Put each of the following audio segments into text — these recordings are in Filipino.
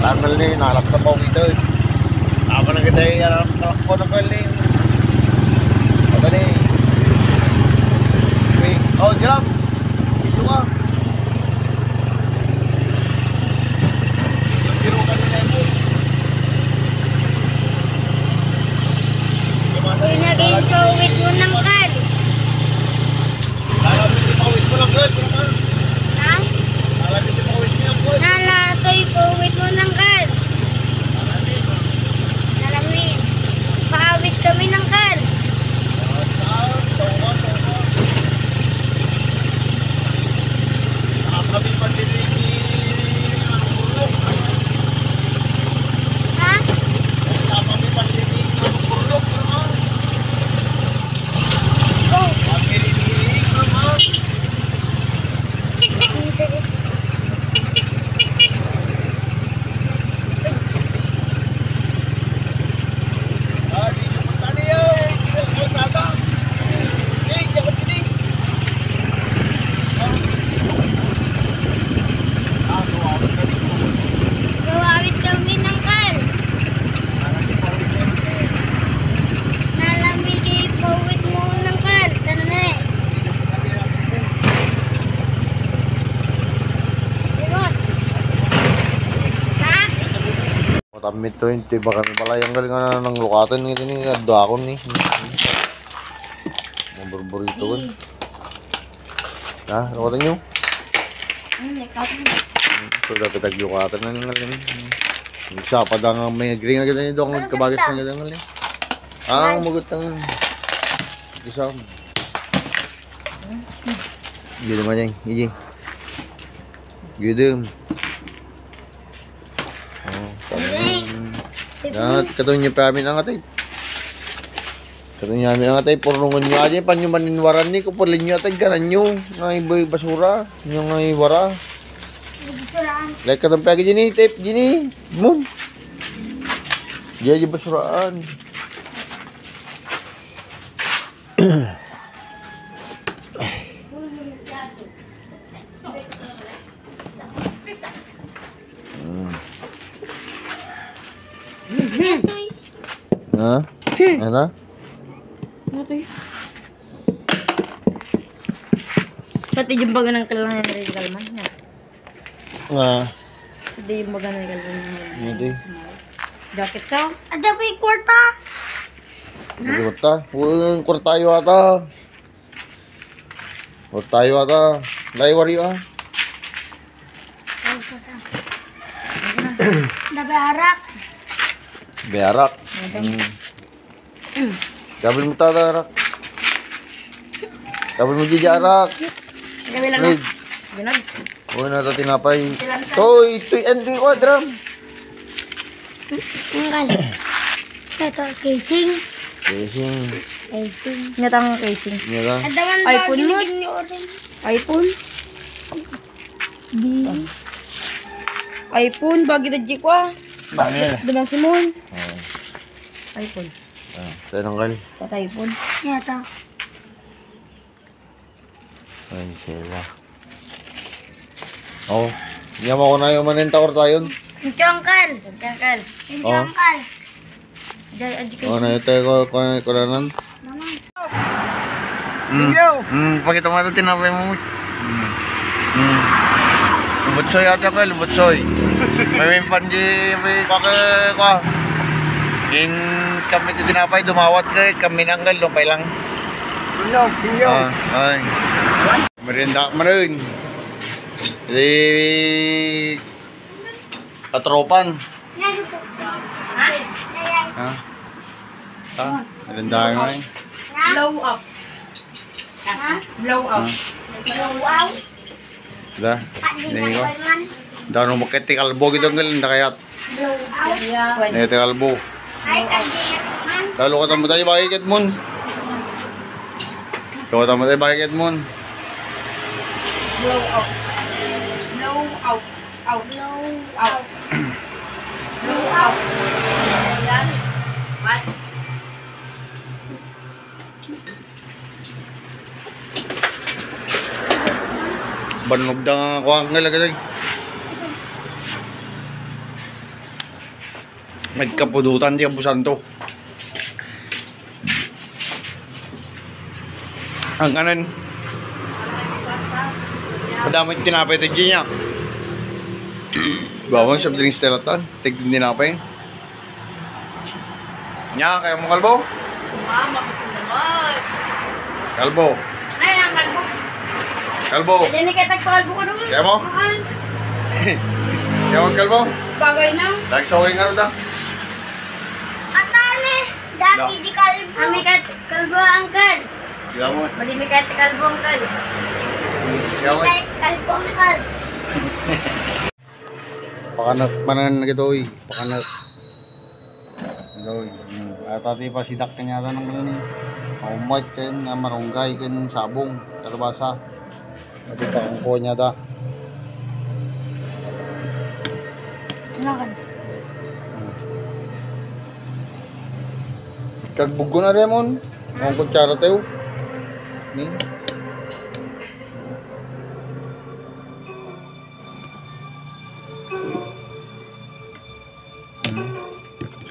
Tanggal ni, nalap na po ito. Ako na kita yung nalap ko na pala eh. Aba ni. Oh, jam. Ito ka. Biro ka nila ito. Pinaging kawit mo ng kad. Lalapit yung pawit mo lang, girl. Ha? Lalapit yung pawit mo lang, girl. Nalatoy kawit mo ng kad. Nalamin. Paawit kami ng kad. Kami pandinig ni Kurlok. Ha? Kami pandinig ni Kurlok naman. Oh. Kami rinig naman. Di naman tani yun. Kalsada. Dapat gini. Gawawit kami ng kad. Nalamig kawit mo ng kad. Ano na eh? Dimot. Ha? Matamit 20 baka may palayang galing na ng lukatan ng ito ni Adakon ni. Mga burburito ko. Ha? Lukatan nyo? So dapat taglukatan na ng galing. Isa pa da nga may green agad na ito. Ang kabagas na agad ng galing. Ang magot ang isa. Gila naman yan. Gigi. Gila. Oh, katong niya pa amin ang atay. Katong niya amin ang atay. Purnungan niyo aja. Pan nyo maninwaran ni. Kupulin nyo atay. Garan nyo. Nga iboy basura. Nyo nga iwara. Like katong pagi dyan tape dyan Moon. Diyan basuraan. Ha? Ano? Sa yung baga ng kailangan na rin kalman niya. Nga. Hindi yung baga ng kailangan niya. Hindi. Jacket sa? Ada pa yung kwarta. Kwarta? Huwag kwartayo ata. Kwartayo ata. Laiwari ah. Ada pa arak. Bearak. Kabil mo tada arak. Kabil mo jarak. Gabi lang na. Wait. Binag. Huwag na ito tinapay. Toy, ito yung drum. Ang ito, casing. Casing. Casing. Nyatang casing. Yan lang. Ada man iPhone mo? iPhone? iPhone, bagi na di ko ah. Dumang Simon. iPhone. Sa'yo nanggal. Tata iPhone. Yata. Ay, sila. Oh, hindi mo ako na yung manentawar tayo. Jongkal. Jangkal. Jongkal. Oh, na ito ko na nan. Pakita mo ito tinapay mo. Butsoy ata ka, butsoy. May panji, may kaka. In kami tinapay, dumawat ka, kami nanggal, lumpay lang. Pinyo. Ay. Merinda ka rin. Katropan. Ha? Ha? Merinda ka nga eh. Blow up. Blow up. Wow. Da. Ini ko. Dano maketi kalbo gitu ngel ndakayat. Nete kalbo. Lalu kata mo tayo bakit mon. Lalu kata mo tayo bakit mon. Blow out. Blow out. Out. Blow out. Blow out. Yan. What? Banog da nga ako ang ngalagay. Nagkapudutan di abusan to. Ang kanan. Madamit tinapay ito dyan niya. Bawang soft drinks telatan. Tignan tinapay. Nya, kaya mo kalbo? Mama, gusto naman. Kalbo. Ay, ang kalbo. Kalbo. Hindi kaya tagpakalbo ko naman. Kaya mo? Kaya mo kalbo? Bagay na. Lagi sa huwing ano da? Atane, dati di kalbo. Ami kat kalbo angkal. Kaya mo. Madimi kaya kalbo ang kal. Kaya mo. Kalbo angkal. Pakanak manan na gito eh. Pakanak. Gawin. At ati pa sidak kanya ng ganun eh. Maumait kayo na marunggay kayo ng sabong. Kalabasa. At pa kung kuha niya da. Sinakan. Kagbog ko na Remon. Ang kutsara tayo. Ni.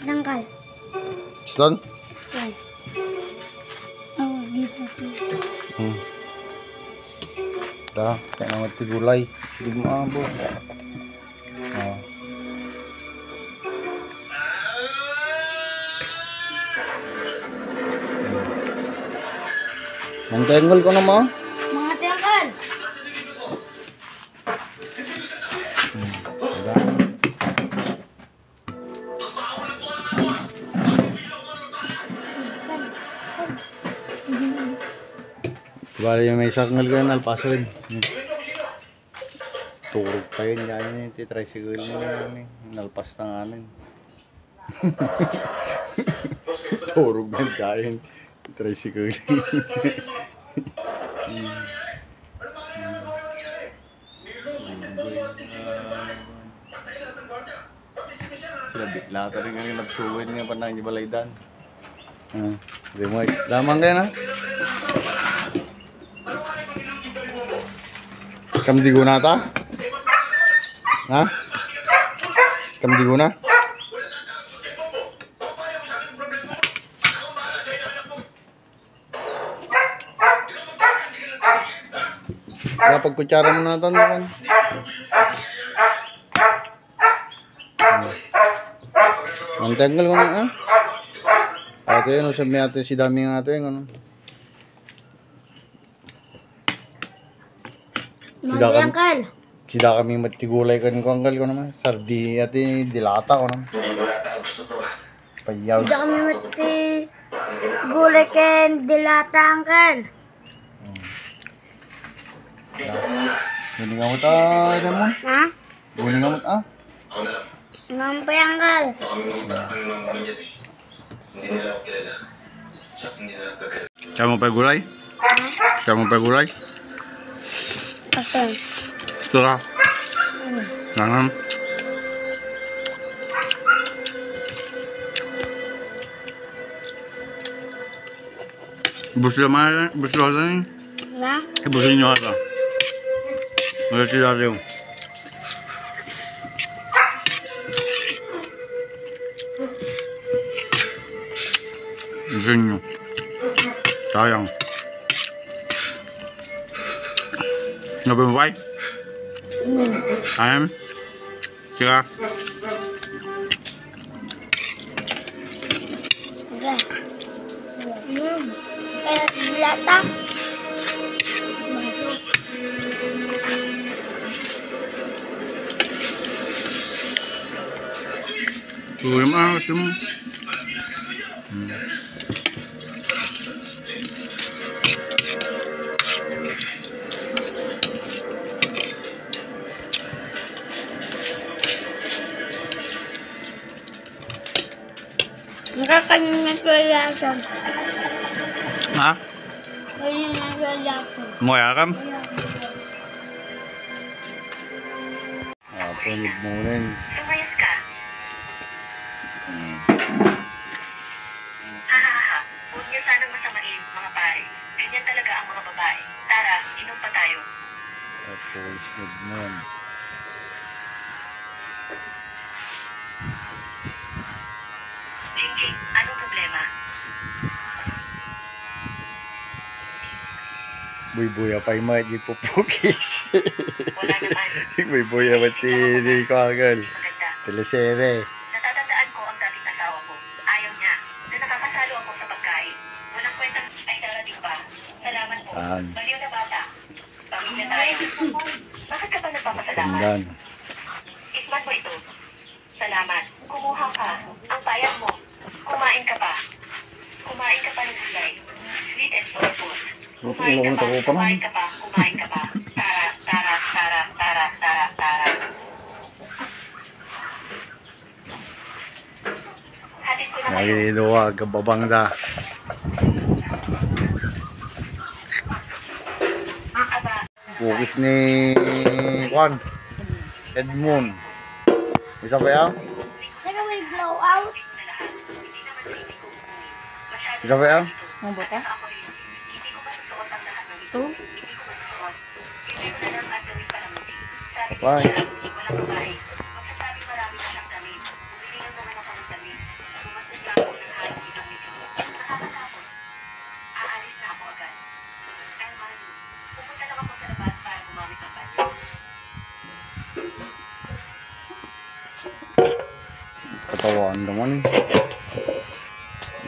Angkal. Saan? Yan. Oh, dito. Da, kaya naman tigulay. Hindi mo abo. Mangtenggol ko na mo. Mga tiyangkal. Diba? Bali yung may sakngal ko yun, alpasoin. Turog pa yun, ganyan yung tricycle niya yun eh. Nalpas na nga nun. Turog na yun, kain. Tricycle. Sila bigla ka rin ang nagsuwin niya pa nang ibalaydan. Remote. Lamang kayo na. Kamdi guna ta? Ha? Kamdi guna? Kapag kutsara mo natin naman. Ang tanggal ko na ah. Ito yun, sabi natin si dami nga ito yung ano. Mga tiyangkal. Sida kami matigulay kan ko anggal ko naman. Sardi at dilata ko naman. Payaw. Hindi kami mati gulay ken dilata angkal. Guni nga mo ta, Ramon. Ha? Guni nga mo ta. Ngampay angkal. Kaya mo pa gulay? Kaya mo pa gulay? Asan? Ito ka. Nangan. Buslo man, buslo lang. Na? Ibusin nyo ata. Wala sila rin. Ibusin nyo. Sayang. Nabibay? Ayam? Sika? Okay. Kaya dilata. Uy, mga gusto mo. Nakakanya ko lasan. Ha? Kanya ko lasan. Mo yakam? Punod mo rin. Lumayas ka. Hahaha. Huwag niyo sana masamain, mga pare. Ganyan talaga ang mga babae. Tara, inom pa tayo. Tapos, mo yan. Buy-buya pa yung mga pupukis. Wala naman. Buy-buya ba tini ko agad? Maganda. Telesere. Natatandaan ko ang dating asawa ko. Ayaw niya na nakakasalo ako sa pagkain. Walang kwentang ay darating pa. Salamat po. Baliw na bata. Pamilya tayo. Bakit ka ba nagpapasalamat? Tandaan. Tikman mo ito. Salamat. Kumuha ka. Ang bayad mo. Kumain ka pa. Kumain ka pa ng gulay. Sweet and sour food. Kumain ka pa. Kumain ka pa. Kumain ka pa. Tara, tara, tara, tara, tara, tara. Hatid ko na kayo. Nagiluwag ang babangda. Aba, Pukis ni Juan. Edmond. Isa ba yan? Saka may blowout. Isa ba yan? Ang bata? ako rin. Hindi ko masusuot ang lahat ng ito. So? Hindi ko masusuot. Hindi ko na lang ang gawin para muti. Sabi ko Why? siya, walang babae. Magsasabi marami na siyang damit. Bumili lang naman ako ng damit. Bumastos lang ako ng halos isang lito. Nakakatakot. Aalis na ako agad. Ay, Malu. Pupunta lang ako sa labas para gumamit ng banyo. Katawaan naman.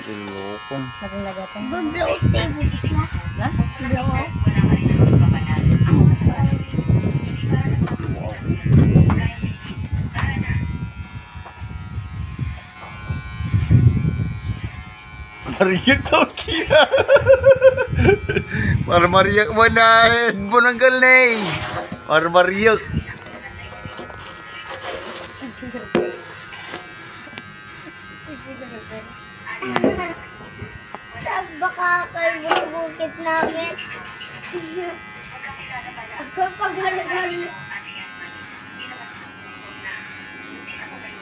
Ilokon. Naging lagatan. Blowout table na. Na? Blowout. Wala ka rin ang magpapalat. Ako mas para sa iyo. Hindi para sa pagkakulang. Kaya hindi. Tara na. Mariyak daw kaya. Mariyak mo na. Bunanggal na eh. Mariyak. Saan baka kalbukit namin? Magkakilala pala. Ako pag-halagali. Ate yan, Manu. Ilabas mo. Na. Hindi sa pagkayo.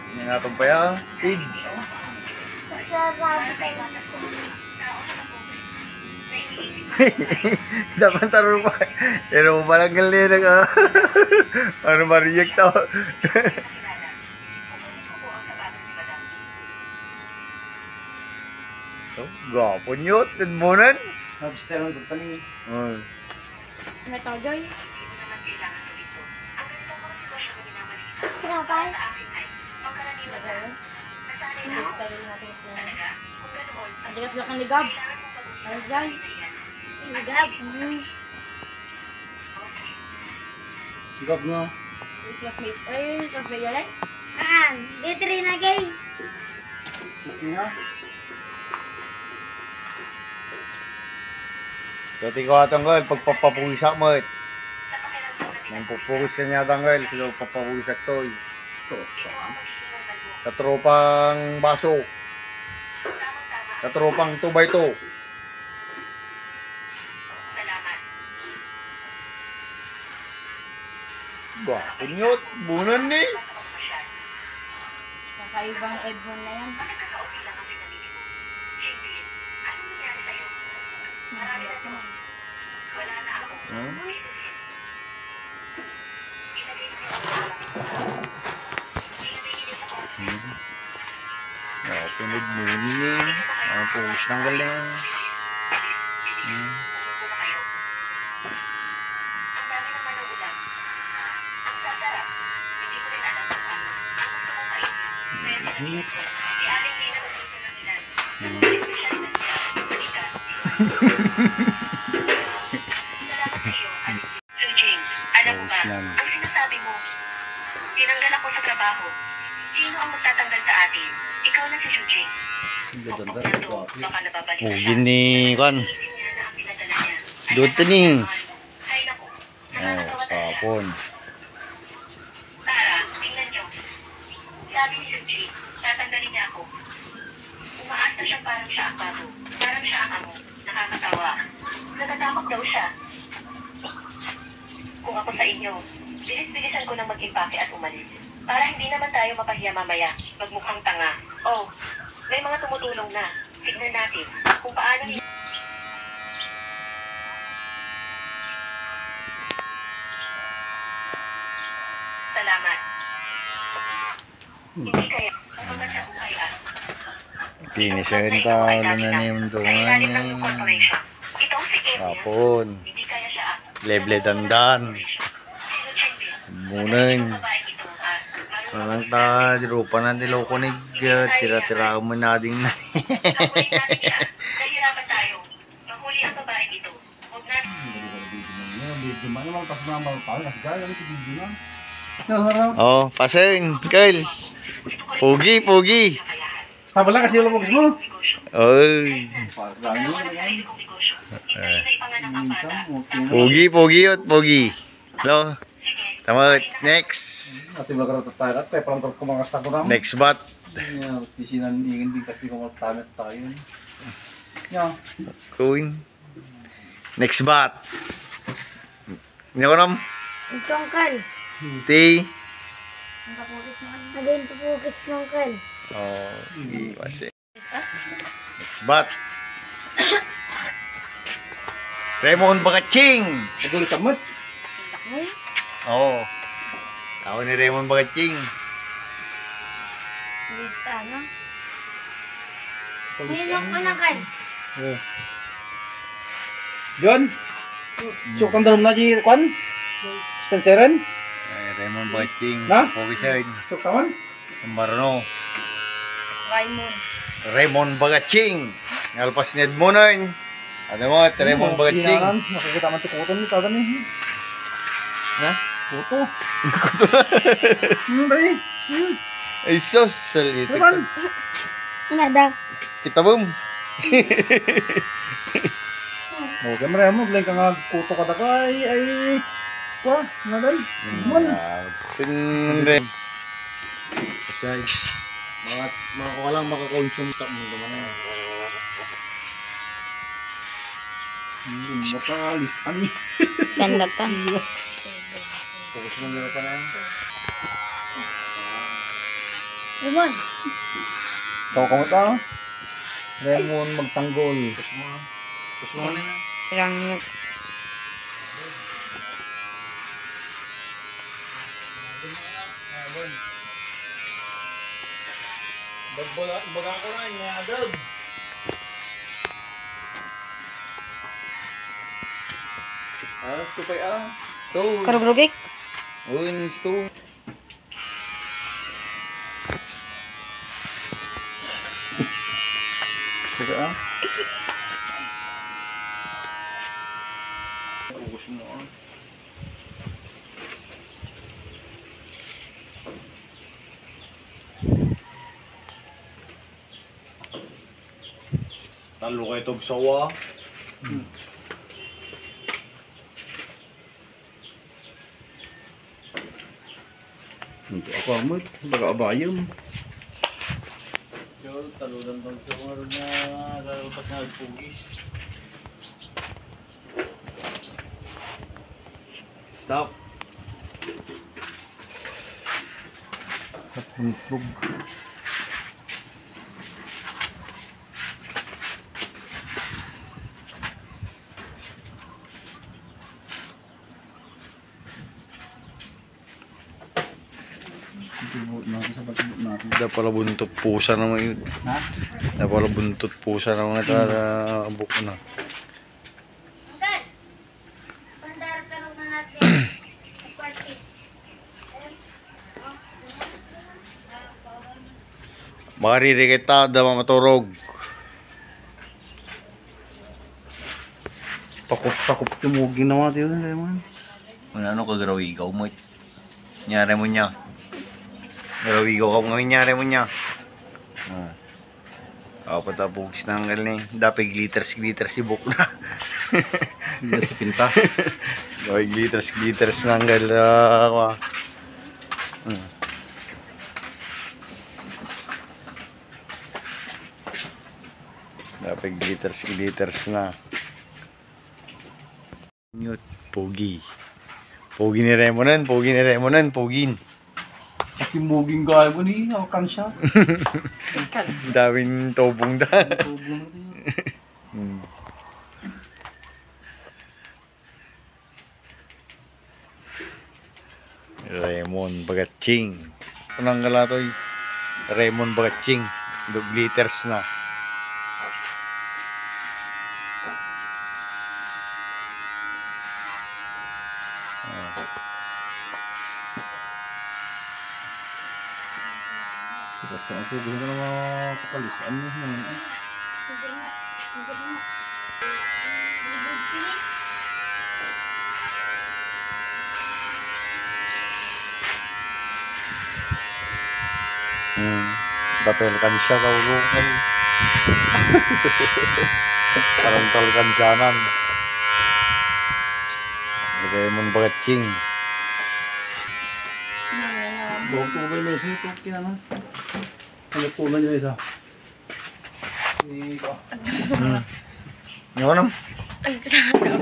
Hindi natin pa yan. Pig. Sarap Para kayo. maiwasan ko. Tao na ang pobre. Na iniisip ko. Dapat taro pa. Pero malanggal na yun. Ano mariyak daw. Kakilala. Kukunin ko po ang sapatos ni Madam. Gwapo nyo. Tidmunan. May tao, Joy. Hindi mo naman kailangan gawin to. Ang ganitong mga sitwasyon na minamaliit ako. Tinapay? Sa akin ay, pangkaraniwan na. Nasanay na ako. Style natin is na. Talaga, kung ganoon, sa Hindi kasi lang ni Gab. kailangan mong pag-usapan Ayos ng dyan. bagay na yan. Igab. Gab nyo. Yung classmate. Ay, classmate yun eh. Dito rin na kayo. Dati ko atanggal. Pagpapapuwisak mo. Sa pakiramdam na Nang pupuwis ka niya tanggal. Sila papapuwisak to. ito ang magiging normal mo. Sa tropang baso. Tamang-tama. Sa tropang 2x2. Salamat. Gwapo nyo. Bunan ni. Sa pagpasyal. Kakaibang Edmond na yan. Bakit kaka-okay lang ang pinamili mo? JB, ano nangyari sa'yo? Marami na to. Wala na ako. Hmm? Dito din. Ilagay na kita sa lang. Hindi na bigilin sa kwarto. Oh, pinagmuni eh. Ang puwis ng galing. Bilis. Umupo na kayo. Ang dami naman ng ulam. Ang sasarap. Hindi ko rin alam kung ano. Ang gusto kong kainin. Kaya sa natin. Si Aling Lina magluto ng ilan. Sa mga espesyal na siya. Halika. Salamat sa iyo, Aling Lina. Zujing, alam mo ba, Ayos lang. ang sinasabi mo, tinanggal ako sa trabaho. Sino ang magtatanggal sa atin? Ikaw na si Zujing. Pokpok na to, baka nababalik na siya. Pugin ni Juan. Isip niya na ang pinadala niya. Ay, Doon ni. Ay, naku. Oh, Nakakatawa talaga. kapon. Tara, tingnan niyo. Sabi ni Suji, tatanggalin niya ako. Umaas na siya parang siya ang bago. Parang siya ang amo. Nakakatawa. Natatakot daw siya. Kung ako sa inyo, bilis-bilisan ko nang mag-impake at umalis. Para hindi naman tayo mapahiya mamaya. Magmukhang tanga. Oh, may mga tumutulong na. Tignan natin kung paano ni... Salamat. Hindi kaya. Hanggang sa buhay ah. Pinisan pa. Ano na yung Sa ilalim ng tungan corporation. Itong si A Hapon. Hindi kaya siya Leble dandan. Munan. Manang ta, dirupa na niloko ni tira-tira mo na din na. Nahuli natin siya. Nahirapan tayo. Mahuli ang babae ito. Huwag natin. Oh, pasin, Kyle. Pugi, pugi. Stable lang kasi yung lumagos mo. Oy. Sarili kong negosyo. Hindi na ipanganak ang bata. Pugi, pugi at pugi. Hello. Sige. Tama, next. Ate magkaroon tayo at tayo palang kumangasta ko naman. Next bat. Tisinan ingin din kasi kung tamit tayo. Yeah. Queen. Next bat. Hindi ko nam. Ito, Uncle. T. Naging papugis mo, Uncle. Oh, iwasi. Next bat. Raymond Bagaching. Nagulit sa mat. Oo. Ako ni Raymond Bagaching. Lista, no? Ngayon yung Uncle. John. Suk ang dalam na di kwan. Spenceran. Raymond Bagaching. Na? Pogi sa'yo. Suk kawan. Marano. Raymond. Raymond Bagaching. Ngalpas ni Edmonan. Ano mo, Raymond Bagaching. Nakikita man tukutan ni tadan ni. Ha? Kuto. Dai. Ay, sus. Salita Kapan? Ano daw? Kita boom. Okay, maramo lang kang kuto ka dakay ay kwa, nadan. Mon. Tinre. Say. Mga ko lang makakonsume stock mo naman. Makalis ani. Ganda ta. Focus mo nila pa na. Limon. So kung ito, Raymond magtanggol. Focus mo na. Ilang Baga ko na, inadab. Sto pa Sto. karugrugik. Uy, sto. Teka ah. Focus mo. Talo kayo itong sawa. Untuk ako amot, baga abayom. Yo, talo lang itong sawa rin na lalabas na nagpugis. Stop. Kapungpug. Tibot natin sa patibot natin. Da pala buntot pusa naman yun. Ha? Da pala buntot pusa naman ito. Abok ko na. Uncle. Pandar ka na natin. Kwarti. Makariri kita, da maturog. Takop-takop tumugin naman ito yun, Raymond. Ano ka garawigaw mo? Nyari mo niya. Garawigaw ka mo nyari mo niya. Ako patapugis na hanggal na eh. Dapat glitters si Buk na. Hindi sa pinta. Dapat glitters na hanggal ako. Dapat glitters na. Nyut, pogi. Pogi ni Remonan, pogin. Kimuging gaya mo ni, akan siya. Daming tobong da. Tubong na rin. Raymond Bagaching. Unang galatoy. Raymond Bagaching. Dog liters na. Basta ako gusto ko na mga kapalis. Ano yun? Dapel kan siya kaulungan. Parang talkan siyanan. Lagay mo bagat king. Buong ko ba yung mesin ito? Kinana? Ano po na niya isa? Ito. Yung ano? Ay, sana.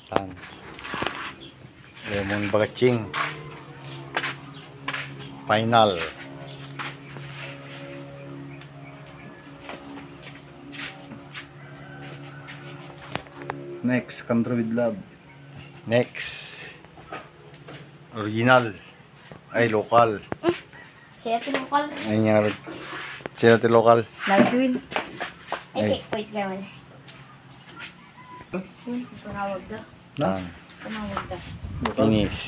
Tan. Lemon bagat king. Final. Next, Country with Love. Next. Original. Ay, local. Kaya tinukal. Ay, nga. Sila ti local. Nagwin. Ay. Wait naman. Tumawag ka. Tan. Tumawag ka. Finish.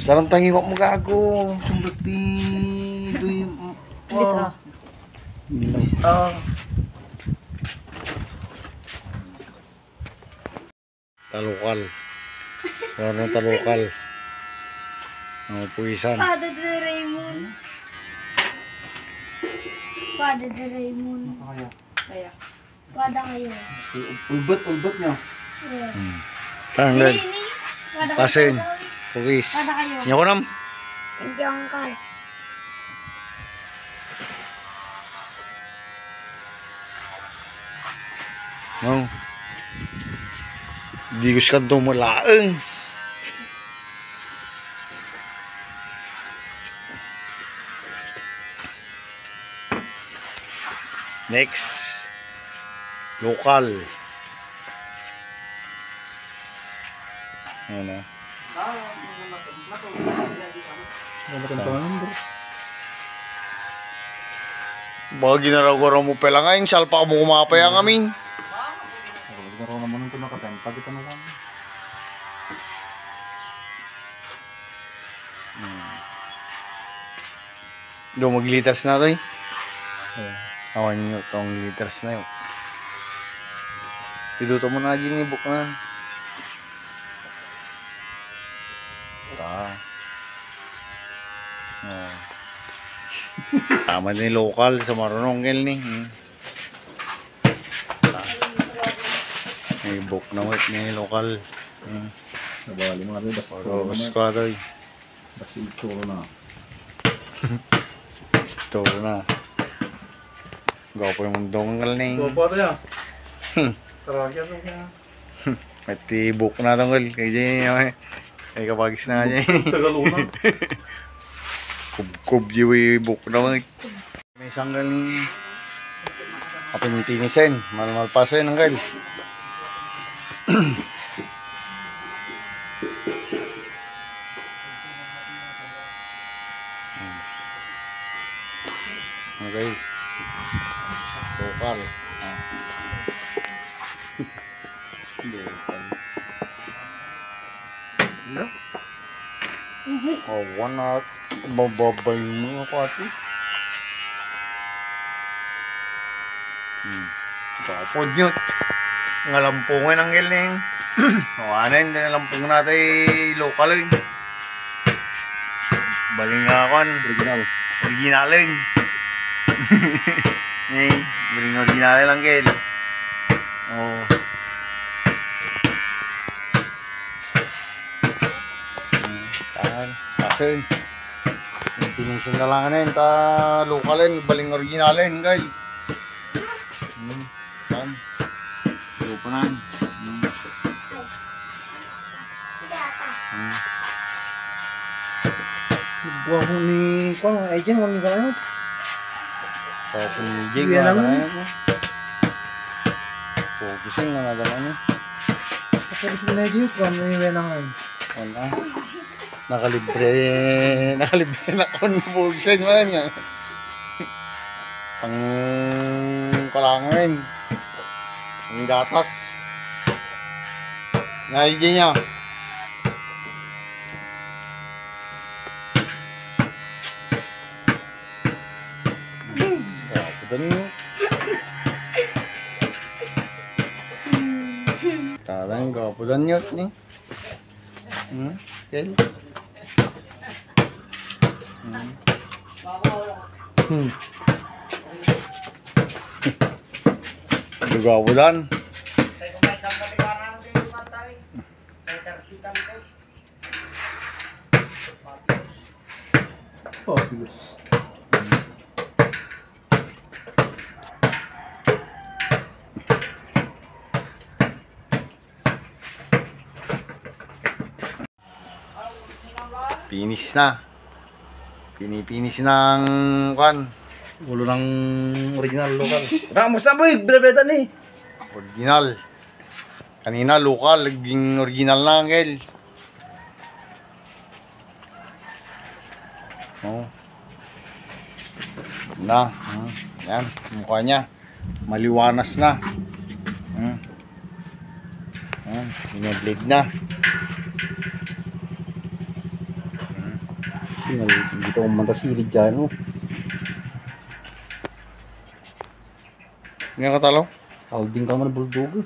Sarang tangi wak mo gago. Sumblat di. Duy. Bilis ah. Bilis ah. Talukal. Warna talukal. Ang puwisan. Father de Raymond. Father de Raymond. Kaya. Kaya. Pada ngayon. Ulbat niya. Tangan. Pada Pasin. Puwis. Pada kayo. Nyo ko nam. Hindi ang kay. No. Di ko siya dumulaang. Next. Local. Ano? Ano kang tangan bro? Baka ginaraw mo pala ngayon, salpa mo kumapay ang amin. Nagkaroon naman ito nakatempa kita na lang. Doon mag-liters na ito eh. Awan nyo, itong liters na yun. Piduto mo na ginibok na. Oh. Tama din local sa marunong kel ni. May book na wet ni local. Nabali mga rin. Robos ko ito eh. Basta ito na. Ito na. Gawa po yung mundong kal na Ito eh. pa ito ya. Karagyan ito kaya. Pati book na ito kal. Kaya dyan ay kapagis na kanya eh. Tagaluna. Kub yung book na mga. May isang kal ni kapinitinisin. Malpasin ang kal. Okay. Lokal. Lokal. Ano? Oh, one out. Bababay mo ako ate. Kapod yun. Ngalampungan ang giling. O ano yun, nalampung natin lokal yun. Baling ako. Original. Originalin. Eh, baling originalin lang gil. Oh. Tahan, kasin. Pinisin na lang yun, ta lokalin, baling originalin, gil. Tahan. Lupanan. Buah ko ni Kwan, agent mo ni Kwan. Tapos ni Jing, Yan mga naman. ganyan mo. Focusing na nga naman yun. Tapos ko na agent, Kwan, may wenangan. Wala. Nakalibre na ako ng focusing man yan. Pang kalangin. Ang gatas. Naigin niya. Dan nyo. Tarang gwapo dan nyo ni. Kel. Gwapo dan. Oh, bilis. Finish na. Finish ng kwan. Ulo ng original local. Ramos na boy, bilabeta ni. Original. Kanina local, naging original na Angel. Oh. Na. Yan, mukha niya. Maliwanas na. Yan, binablade na. Hindi ko mantasilig dyan, oh. Nga katalo? Alding ka man bulldog, eh.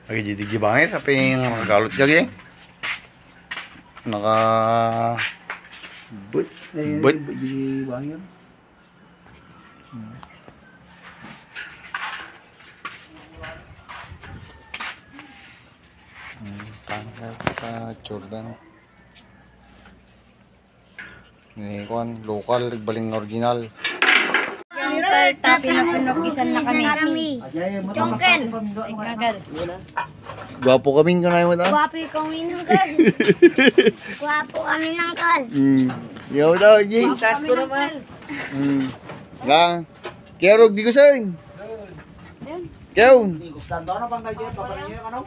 Lagi jadi bangit tapi yang galot jagi. Naka But, But? di bangir. Sa Jordan. Ini kan lokal baling original. Uncle, tapi napinukisan na kami. Jongken. Gwapo kaming kanay mo ta? Guwapo kami ng kal. Guwapo kami ng kal. Yo daw, Ji. Tas ko naman. Gang. Kaya rog di ko sa. Kaya. Gusto na bang kayo? Papanin nyo yung ano?